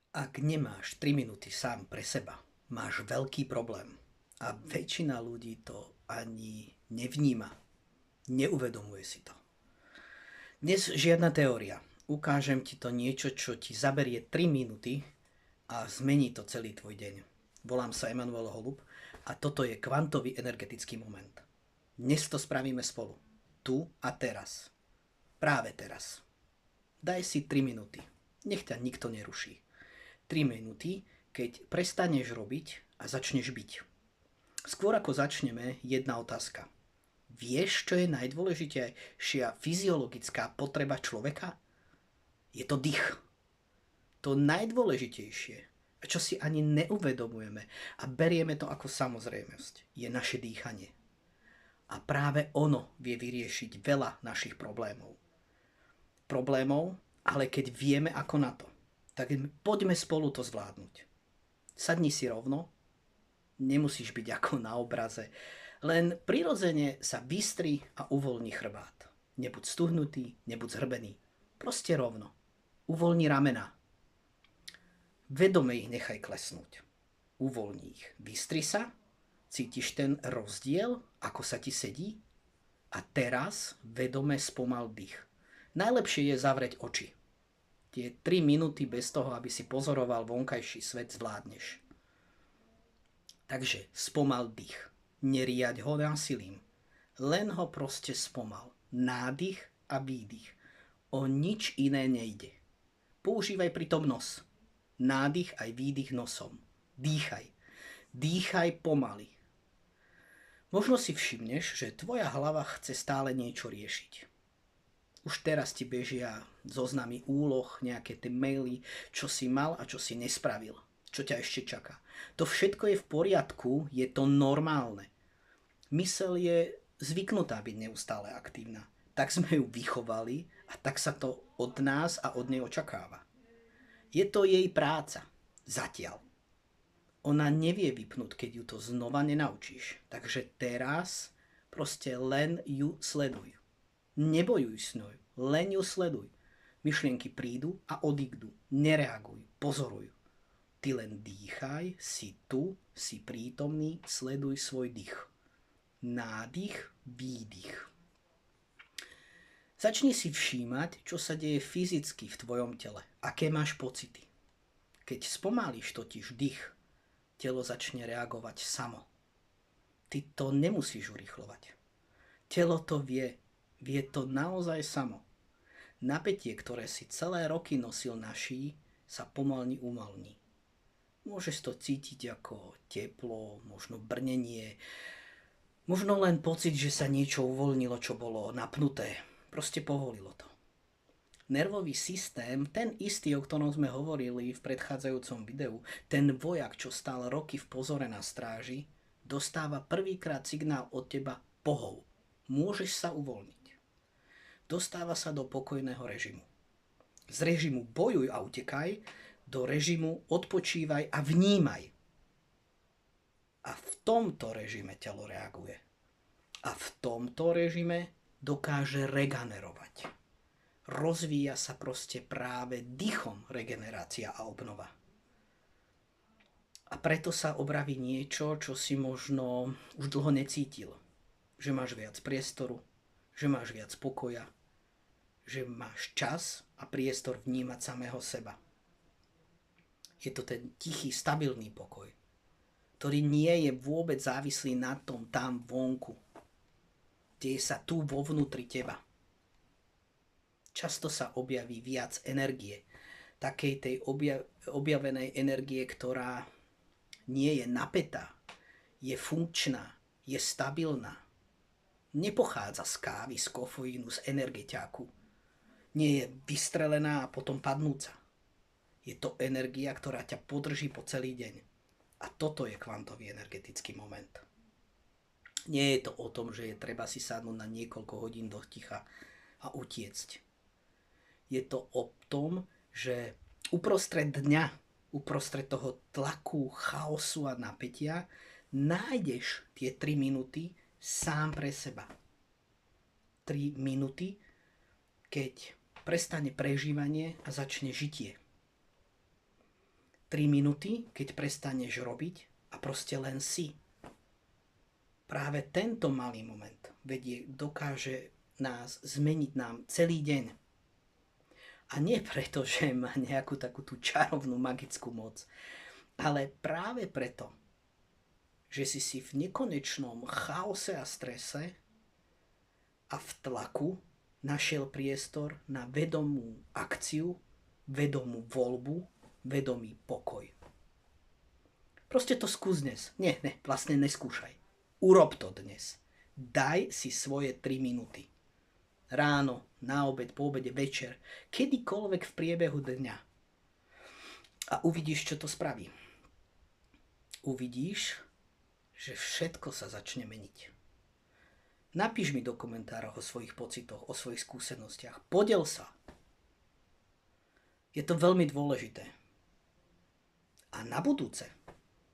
Ak nemáš 3 minúty sám pre seba, máš veľký problém. A väčšina ľudí to ani nevníma. Neuvedomuje si to. Dnes žiadna teória. Ukážem ti to niečo, čo ti zaberie 3 minúty a zmení to celý tvoj deň. Volám sa Emanuel Holub a toto je kvantový energetický moment. Dnes to spravíme spolu. Tu a teraz. Práve teraz. Daj si 3 minúty. Nech ťa nikto neruší. 3 minúty, keď prestaneš robiť a začneš byť. Skôr ako začneme, jedna otázka. Vieš, čo je najdôležitejšia fyziologická potreba človeka? Je to dých. To najdôležitejšie, čo si ani neuvedomujeme a berieme to ako samozrejmosť, je naše dýchanie. A práve ono vie vyriešiť veľa našich problémov. Ale keď vieme ako na to, tak poďme spolu to zvládnuť. Sadni si rovno, nemusíš byť ako na obraze, len prirodzene sa bystri a uvoľni chrbát. Nebuď stuhnutý, nebuď zhrbený. Proste rovno. Uvoľni ramená. Vedome ich nechaj klesnúť. Uvoľni ich. Bystri sa. Cítiš ten rozdiel, ako sa ti sedí? A teraz vedome spomal dých. Najlepšie je zavrieť oči. Tie 3 minúty bez toho, aby si pozoroval vonkajší svet, zvládneš. Takže spomal dých. Neriaď ho násilím. Len ho proste spomal. Nádych a výdych. O nič iné nejde. Používaj pritom nos. Nádych aj výdych nosom. Dýchaj. Dýchaj pomaly. Možno si všimneš, že tvoja hlava chce stále niečo riešiť. Už teraz ti bežia zoznamy úloh, nejaké tie maily, čo si mal a čo si nespravil. Čo ťa ešte čaká. To všetko je v poriadku, je to normálne. Mysel je zvyknutá byť neustále aktívna. Tak sme ju vychovali a tak sa to od nás a od nej očakáva. Je to jej práca. Zatiaľ. Ona nevie vypnúť, keď ju to znova nenaučíš. Takže teraz proste len ju sleduj. Nebojuj s ňou, len ju sleduj. Myšlienky prídu a odídu. Nereaguj, pozoruj. Ty len dýchaj, si tu, si prítomný, sleduj svoj dých. Nádych, výdych. Začni si všímať, čo sa deje fyzicky v tvojom tele. Aké máš pocity. Keď spomalíš totiž dých, telo začne reagovať samo. Ty to nemusíš urýchlovať. Telo to vie. Vie to naozaj samo. Napätie, ktoré si celé roky nosil na šíji, sa pomalne umalní. Môžeš to cítiť ako teplo, možno brnenie, možno len pocit, že sa niečo uvoľnilo, čo bolo napnuté. Proste povolilo to. Nervový systém, ten istý, o ktorom sme hovorili v predchádzajúcom videu, ten vojak, čo stál roky v pozore na stráži, dostáva prvýkrát signál od teba pohov. Môžeš sa uvoľniť. Dostáva sa do pokojného režimu. Z režimu bojuj a utekaj, do režimu odpočívaj a vnímaj. A v tomto režime telo reaguje. A v tomto režime dokáže regenerovať. Rozvíja sa proste práve dýchom regenerácia a obnova. A preto sa obraví niečo, čo si možno už dlho necítil. Že máš viac priestoru, že máš viac pokoja, že máš čas a priestor vnímať samého seba. Je to ten tichý, stabilný pokoj, ktorý nie je vôbec závislý na tom tam vonku. Deje sa tu vo vnútri teba. Často sa objaví viac energie. Takej tej objavenej energie, ktorá nie je napätá, je funkčná, je stabilná. Nepochádza z kávy, z kofeínu, z energetiáku. Nie je vystrelená a potom padnúca. Je to energia, ktorá ťa podrží po celý deň. A toto je kvantový energetický moment. Nie je to o tom, že je treba si sadnúť na niekoľko hodín do ticha a utiecť. Je to o tom, že uprostred dňa, uprostred toho tlaku, chaosu a napätia nájdeš tie 3 minúty sám pre seba. 3 minúty, keď prestane prežívanie a začne žitie. 3 minúty, keď prestaneš robiť a proste len si. Práve tento malý moment dokáže nás zmeniť nám celý deň. A nie preto, že má nejakú takú tú čarovnú magickú moc, ale práve preto, že si v nekonečnom chaose a strese a v tlaku našiel priestor na vedomú akciu, vedomú voľbu, vedomý pokoj. Proste to skús dnes. Nie, vlastne neskúšaj. Urob to dnes. Daj si svoje 3 minúty. Ráno, na obed, po obede, večer, kedykoľvek v priebehu dňa. A uvidíš, čo to spraví. Uvidíš, že všetko sa začne meniť. Napíš mi do komentárov o svojich pocitoch, o svojich skúsenostiach. Podel sa. Je to veľmi dôležité. A na budúce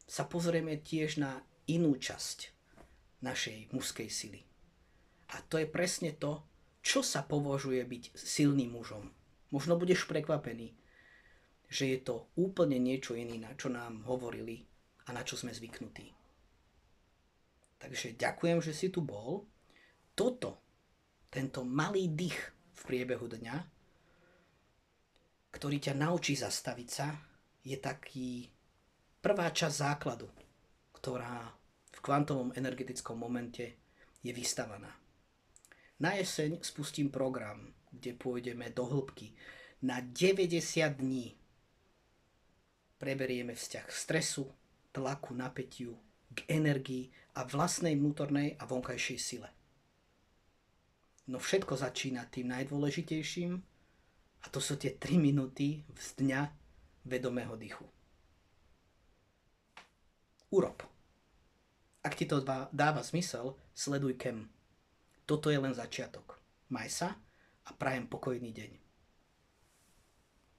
sa pozrieme tiež na inú časť našej mužskej sily. A to je presne to, čo sa považuje byť silným mužom. Možno budeš prekvapený, že je to úplne niečo iné, na čo nám hovorili a na čo sme zvyknutí. Takže ďakujem, že si tu bol. Tento malý dých v priebehu dňa, ktorý ťa naučí zastaviť sa, je taký prvá časť základu, ktorá v kvantovom energetickom momente je vystavaná. Na jeseň spustím program, kde pôjdeme do hĺbky. Na 90 dní preberieme vzťah k stresu, tlaku, napätiu, k energii a vlastnej vnútornej a vonkajšej sile. No všetko začína tým najdôležitejším a to sú tie 3 minúty z dňa vedomého dýchu. Urob. Ak ti to dáva zmysel, sleduj KEM. Toto je len začiatok. Maj sa a prajem pokojný deň.